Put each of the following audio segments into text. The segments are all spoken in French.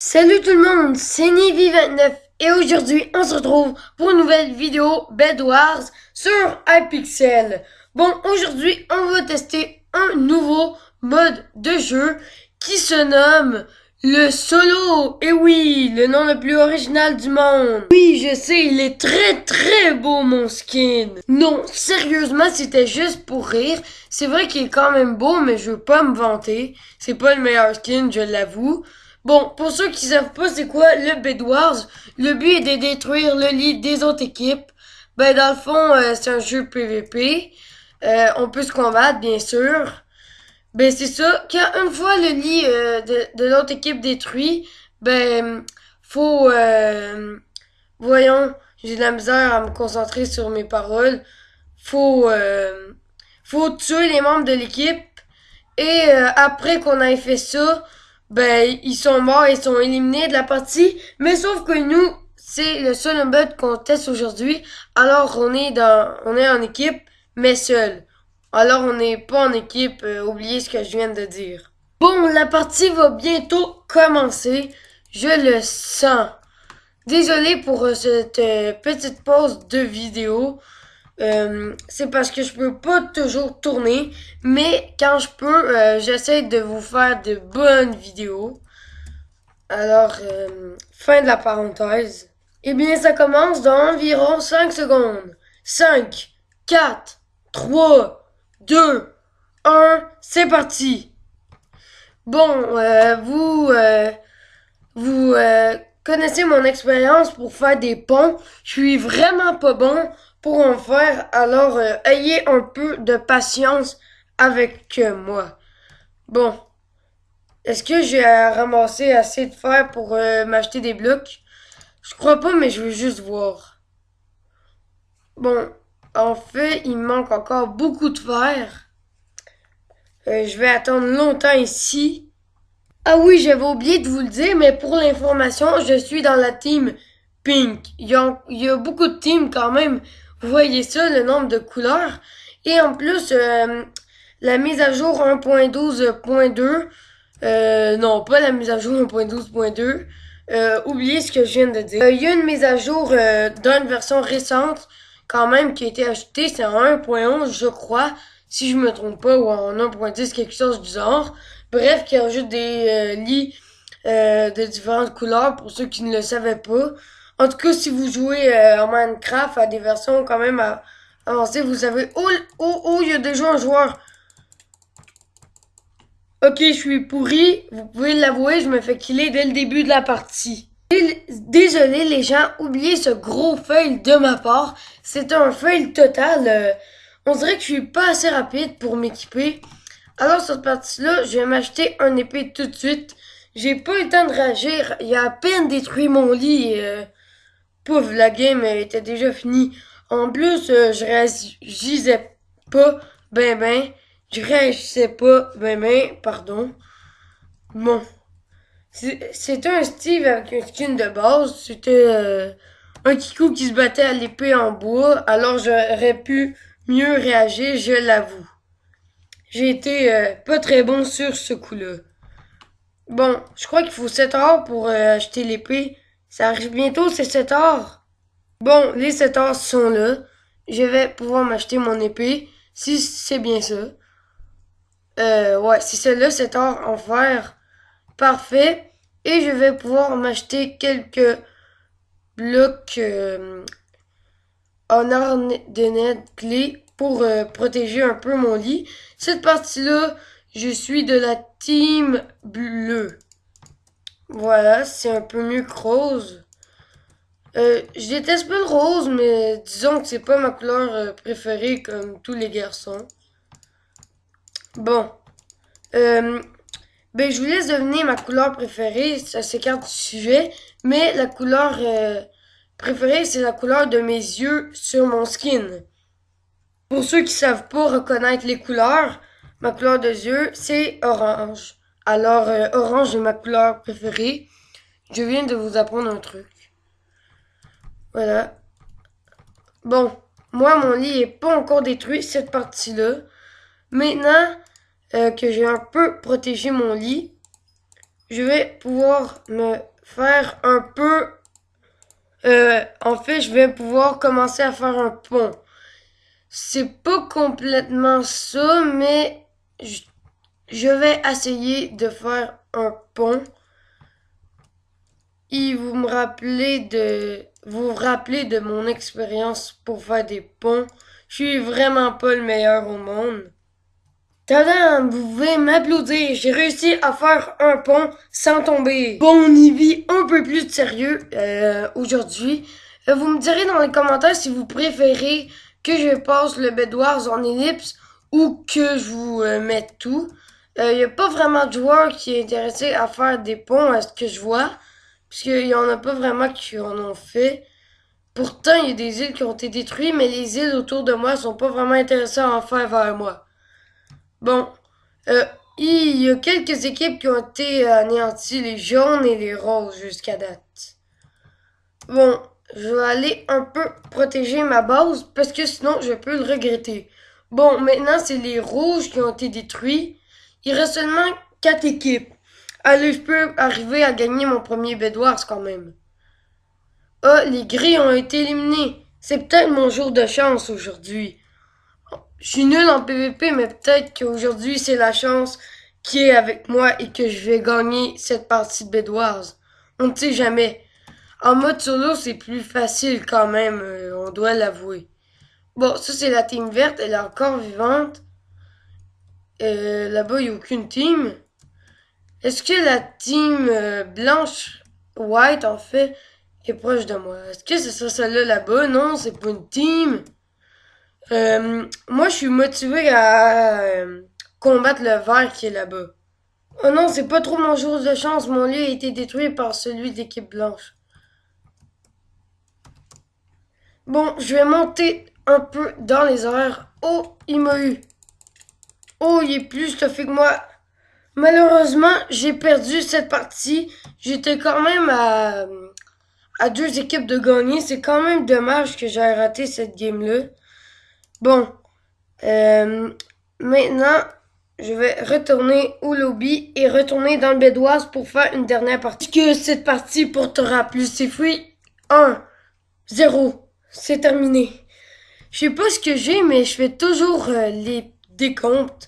Salut tout le monde, c'est Nivy29 et aujourd'hui on se retrouve pour une nouvelle vidéo Bed Wars sur Hypixel. Bon, aujourd'hui on va tester un nouveau mode de jeu qui se nomme le solo. Et oui, le nom le plus original du monde. Oui, je sais, il est très très beau mon skin. Non, sérieusement, c'était juste pour rire. C'est vrai qu'il est quand même beau, mais je veux pas me vanter. C'est pas le meilleur skin, je l'avoue. Bon, pour ceux qui savent pas c'est quoi le Bed Wars, le but est de détruire le lit des autres équipes. Ben dans le fond, c'est un jeu PVP. On peut se combattre, bien sûr. Ben c'est ça. Quand une fois le lit de l'autre équipe détruit, ben faut voyons, j'ai de la misère à me concentrer sur mes paroles. Faut faut tuer les membres de l'équipe et après qu'on ait fait ça, ben ils sont morts, ils sont éliminés de la partie. Mais sauf que nous, c'est le seul mode qu'on teste aujourd'hui. Alors on est en équipe, mais seul. Alors on n'est pas en équipe. Oubliez ce que je viens de dire. Bon, la partie va bientôt commencer. Je le sens. Désolé pour cette petite pause de vidéo. C'est parce que je peux pas toujours tourner, mais quand je peux, j'essaie de vous faire de bonnes vidéos. Alors, fin de la parenthèse. Eh bien, ça commence dans environ 5 secondes. 5, 4, 3, 2, 1, c'est parti. Bon, vous connaissez mon expérience pour faire des ponts. Je suis vraiment pas bon pour en faire, alors ayez un peu de patience avec moi. Bon, est-ce que j'ai ramassé assez de fer pour m'acheter des blocs? Je crois pas, mais je veux juste voir. Bon, en fait, il me manque encore beaucoup de fer. Je vais attendre longtemps ici. Ah oui, j'avais oublié de vous le dire, mais pour l'information, je suis dans la team Pink. Il y a beaucoup de teams quand même. Vous voyez ça, le nombre de couleurs. Et en plus, la mise à jour 1.12.2, non, pas la mise à jour 1.12.2, oubliez ce que je viens de dire. Il y a une mise à jour d'une version récente, quand même, qui a été ajoutée, c'est en 1.11, je crois, si je me trompe pas, ou en 1.10, quelque chose du genre. Bref, qui ajoute des lits de différentes couleurs pour ceux qui ne le savaient pas. En tout cas, si vous jouez en Minecraft à des versions quand même avancées, vous savez. Oh, oh, oh, il y a déjà un joueur. Ok, je suis pourri. Vous pouvez l'avouer, je me fais killer dès le début de la partie. Désolé les gens, oubliez ce gros fail de ma part. C'est un fail total. On dirait que je suis pas assez rapide pour m'équiper. Alors, cette partie-là, je vais m'acheter un épée tout de suite. J'ai pas eu le temps de réagir. Il a à peine détruit mon lit et pouf, la game était déjà finie. En plus, je réagissais pas ben. Je réagissais pas ben, pardon. Bon. C'était un Steve avec un skin de base. C'était un Kikou qui se battait à l'épée en bois. Alors, j'aurais pu mieux réagir, je l'avoue. J'ai été pas très bon sur ce coup-là. Bon, je crois qu'il faut 7 heures pour acheter l'épée. Ça arrive bientôt, c'est 7 heures. Bon, les 7 heures sont là. Je vais pouvoir m'acheter mon épée, si c'est bien ça. Ouais, si c'est là 7 heures en fer, parfait. Et je vais pouvoir m'acheter quelques blocs en ardenette clé pour protéger un peu mon lit. Cette partie-là, je suis de la team bleue. Voilà, c'est un peu mieux que rose. Je déteste pas le rose, mais disons que c'est pas ma couleur préférée comme tous les garçons. Bon. Ben, je vous laisse deviner ma couleur préférée, ça s'écarte du sujet, mais la couleur préférée, c'est la couleur de mes yeux sur mon skin. Pour ceux qui savent pas reconnaître les couleurs, ma couleur de yeux, c'est orange. Alors, orange est ma couleur préférée. Je viens de vous apprendre un truc. Voilà. Bon, moi, mon lit est pas encore détruit, cette partie-là. Maintenant que j'ai un peu protégé mon lit, je vais pouvoir me faire un peu... en fait, je vais pouvoir commencer à faire un pont. C'est pas complètement ça, mais je vais essayer de faire un pont. Et vous vous rappelez de mon expérience pour faire des ponts. Je suis vraiment pas le meilleur au monde. Tadam, vous pouvez m'applaudir. J'ai réussi à faire un pont sans tomber. Bon, on y vit un peu plus de sérieux aujourd'hui. Vous me direz dans les commentaires si vous préférez que je passe le Bedwars en ellipse ou que je vous mette tout. Il n'y a pas vraiment de joueur qui est intéressé à faire des ponts à ce que je vois. Puisqu'il y en a pas vraiment qui en ont fait. Pourtant, il y a des îles qui ont été détruites, mais les îles autour de moi sont pas vraiment intéressées à en faire vers moi. Bon, euh, il y a quelques équipes qui ont été anéanties, les jaunes et les roses jusqu'à date. Bon, je vais aller un peu protéger ma base parce que sinon je peux le regretter. Bon, maintenant c'est les rouges qui ont été détruits. Il reste seulement 4 équipes. Allez, je peux arriver à gagner mon premier Bedwars quand même. Ah, les gris ont été éliminés. C'est peut-être mon jour de chance aujourd'hui. Je suis nul en PVP, mais peut-être qu'aujourd'hui c'est la chance qui est avec moi et que je vais gagner cette partie de Bedwars. On ne sait jamais. En mode solo, c'est plus facile quand même, on doit l'avouer. Bon, ça c'est la team verte, elle est encore vivante. Là-bas, il n'y a aucune team. Est-ce que la team blanche, white en fait, est proche de moi? Est-ce que c'est ça, celle-là là-bas? Non, c'est pas une team. Moi, je suis motivé à combattre le vert qui est là-bas. Oh non, c'est pas trop mon jour de chance. Mon lit a été détruit par celui de l'équipe blanche. Bon, je vais monter un peu dans les airs. Oh, il m'a eu. Oh, il est plus stuffé que moi. Malheureusement, j'ai perdu cette partie. J'étais quand même à 2 équipes de gagner. C'est quand même dommage que j'ai raté cette game-là. Bon, maintenant, je vais retourner au lobby et retourner dans le Bedwars pour faire une dernière partie. Que cette partie portera plus ses fruits. 1, 0, c'est terminé. Je sais pas ce que j'ai, mais je fais toujours les décomptes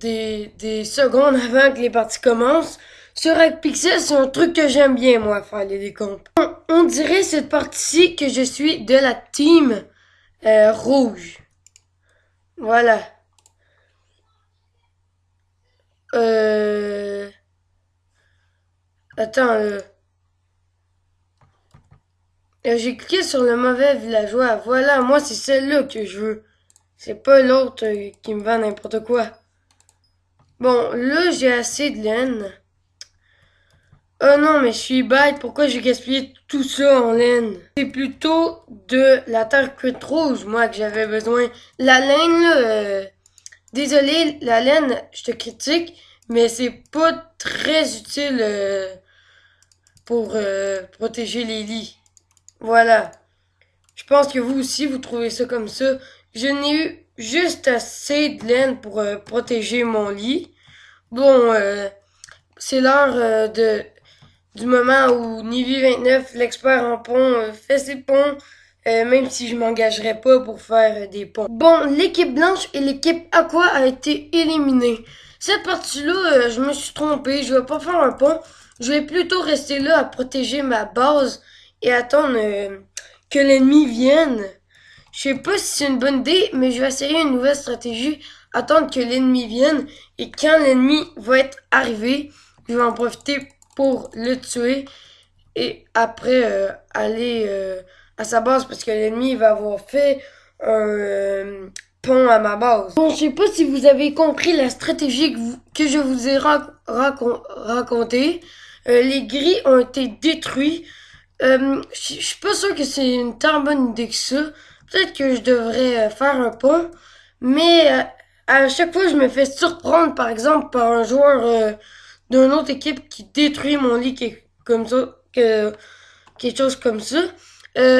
des secondes avant que les parties commencent. Sur Pixel, c'est un truc que j'aime bien, moi, faire les décomptes. On dirait cette partie-ci que je suis de la team rouge. Voilà. Attends, j'ai cliqué sur le mauvais villageois. Voilà, moi, c'est celle-là que je veux. C'est pas l'autre qui me vend n'importe quoi. Bon, là, j'ai assez de laine. Oh non, mais je suis bête. Pourquoi j'ai gaspillé tout ça en laine? C'est plutôt de la terre cuite rouge, moi, que j'avais besoin. La laine, là, désolé, la laine, je te critique, mais c'est pas très utile pour protéger les lits. Voilà. Je pense que vous aussi, vous trouvez ça comme ça. Je n'ai eu juste assez de laine pour protéger mon lit. Bon, c'est l'heure du moment où Nivy29, l'expert en pont, fait ses ponts, même si je m'engagerais pas pour faire des ponts. Bon, l'équipe blanche et l'équipe aqua a été éliminée. Cette partie-là, je me suis trompé, je vais pas faire un pont. Je vais plutôt rester là à protéger ma base et attendre que l'ennemi vienne. Je sais pas si c'est une bonne idée, mais je vais essayer une nouvelle stratégie. Attendre que l'ennemi vienne et quand l'ennemi va être arrivé, je vais en profiter pour le tuer et après aller à sa base parce que l'ennemi va avoir fait un pont à ma base. Bon, je sais pas si vous avez compris la stratégie que je vous ai racontée. Les gris ont été détruits. Je suis pas sûr que c'est une tant bonne idée que ça. Peut-être que je devrais faire un pont, mais à chaque fois je me fais surprendre par exemple par un joueur d'une autre équipe qui détruit mon lit comme ça, quelque chose comme ça.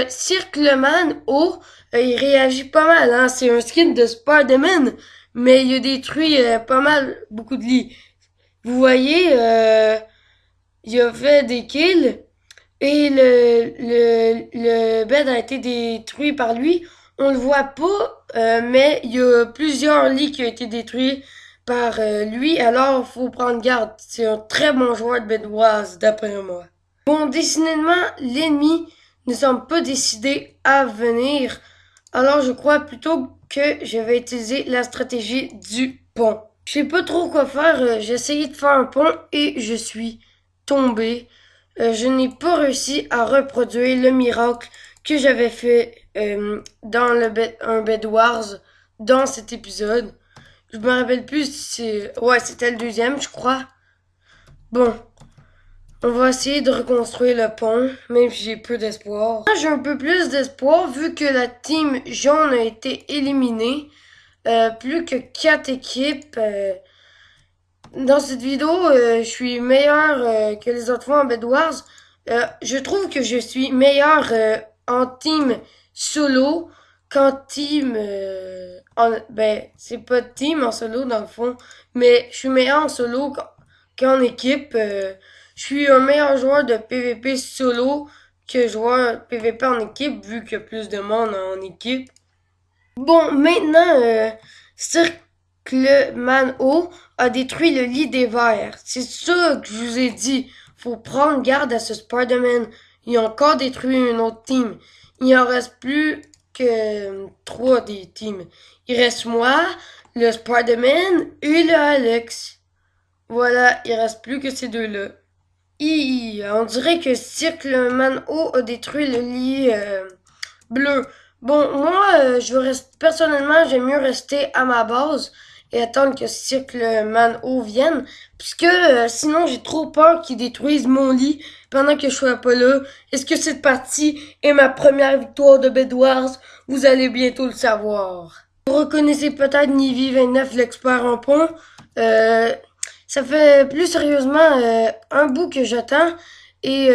Circleman O, il réagit pas mal, hein. C'est un skin de Spider-Man, mais il a détruit pas mal beaucoup de lits. Vous voyez, il a fait des kills et le bed a été détruit par lui. On le voit pas, mais il y a plusieurs lits qui ont été détruits par lui, alors faut prendre garde. C'est un très bon joueur de Bed Wars, d'après moi. Bon, décidément, l'ennemi ne semble pas décidé à venir, alors je crois plutôt que je vais utiliser la stratégie du pont. Je sais pas trop quoi faire, j'ai essayé de faire un pont et je suis tombé. Je n'ai pas réussi à reproduire le miracle que j'avais fait dans un Bed Wars dans cet épisode. Je me rappelle plus si ouais, c'était le deuxième, je crois. Bon, on va essayer de reconstruire le pont, même si j'ai peu d'espoir. J'ai un peu plus d'espoir vu que la team jaune a été éliminée. Plus que 4 équipes. Dans cette vidéo, je suis meilleur que les autres fois en Bed Wars. Je trouve que je suis meilleur en team solo qu'en team... ben, c'est pas team en solo dans le fond, mais je suis meilleur en solo qu'en équipe. Je suis un meilleur joueur de PVP solo que joueur PVP en équipe, vu qu'il y a plus de monde en équipe. Bon, maintenant, Circle O a détruit le lit des vers. C'est ça que je vous ai dit. Faut prendre garde à ce Spider-Man. Il a encore détruit une autre team. Il en reste plus que 3 des teams. Il reste moi, le Spider-Man et le Alex. Voilà, il reste plus que ces deux-là. On dirait que Circle O a détruit le lit bleu. Bon, moi, personnellement, j'aime mieux rester à ma base et attendre que Cycleman O vienne, puisque sinon j'ai trop peur qu'ils détruisent mon lit pendant que je sois pas là. Est-ce que cette partie est ma première victoire de Bed Wars? Vous allez bientôt le savoir. Vous reconnaissez peut-être Nivy29, l'expert en pont. Ça fait plus sérieusement un bout que j'attends et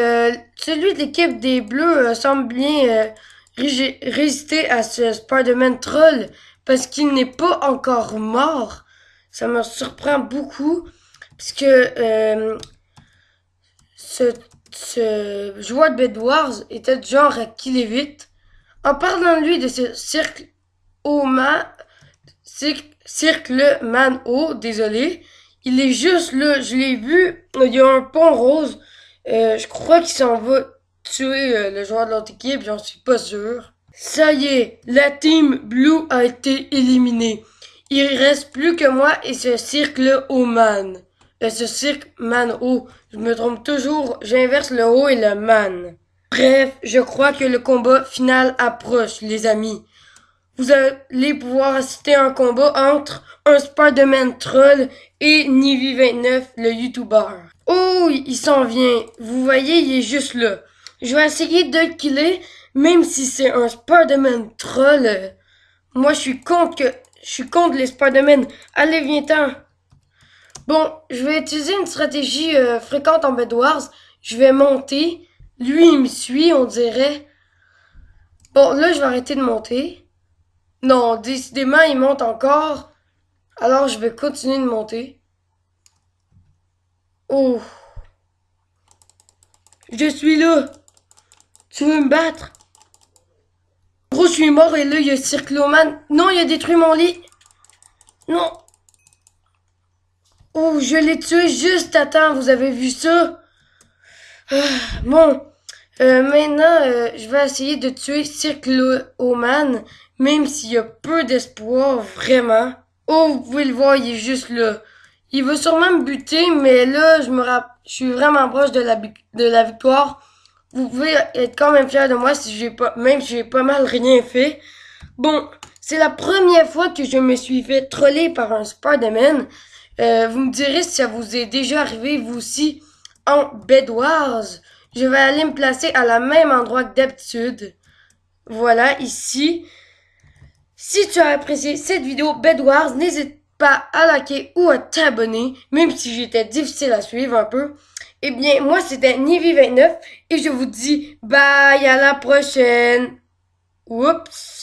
celui de l'équipe des Bleus semble bien résister à ce Spider-Man troll parce qu'il n'est pas encore mort. Ça me surprend beaucoup puisque ce joueur de Bed Wars était du genre à killer vite. En parlant de lui de ce Circle Man O, désolé, il est juste là, je l'ai vu, il y a un pont rose, je crois qu'il s'en va tuer le joueur de l'autre équipe, j'en suis pas sûr. Ça y est, la team Blue a été éliminée. Il reste plus que moi et ce cirque O man. Ce cirque man O. Je me trompe toujours, j'inverse le O et le man. Bref, je crois que le combat final approche, les amis. Vous allez pouvoir assister à un combat entre un Spider-Man troll et Nivy29, le YouTuber. Oh, il s'en vient. Vous voyez, il est juste là. Je vais essayer de le killer, même si c'est un Spider-Man troll. Moi, je suis contre les Spider-Man. Allez, viens-t'en. Bon, je vais utiliser une stratégie fréquente en Bed Wars. Je vais monter. Lui, il me suit, on dirait. Bon, là, je vais arrêter de monter. Non, décidément, il monte encore. Alors, je vais continuer de monter. Oh. Je suis là. Tu veux me battre? Gros, je suis mort et là, il y a Cycloman. Non, il a détruit mon lit. Non. Oh, je l'ai tué juste à temps. Vous avez vu ça? Bon. Maintenant, je vais essayer de tuer Cycloman, même s'il y a peu d'espoir, vraiment. Oh, vous pouvez le voir, il est juste là. Il va sûrement me buter, mais là, je suis vraiment proche de la victoire. Vous pouvez être quand même fiers de moi même si j'ai pas mal rien fait. Bon, c'est la première fois que je me suis fait troller par un Spider-Man. Vous me direz si ça vous est déjà arrivé, vous aussi, en Bed Wars. Je vais aller me placer à la même endroit que d'habitude. Voilà, ici. Si tu as apprécié cette vidéo Bed Wars, n'hésite pas à liker ou à t'abonner, même si j'étais difficile à suivre un peu. Eh bien, moi, c'était Nivy29 et je vous dis bye, à la prochaine. Oups.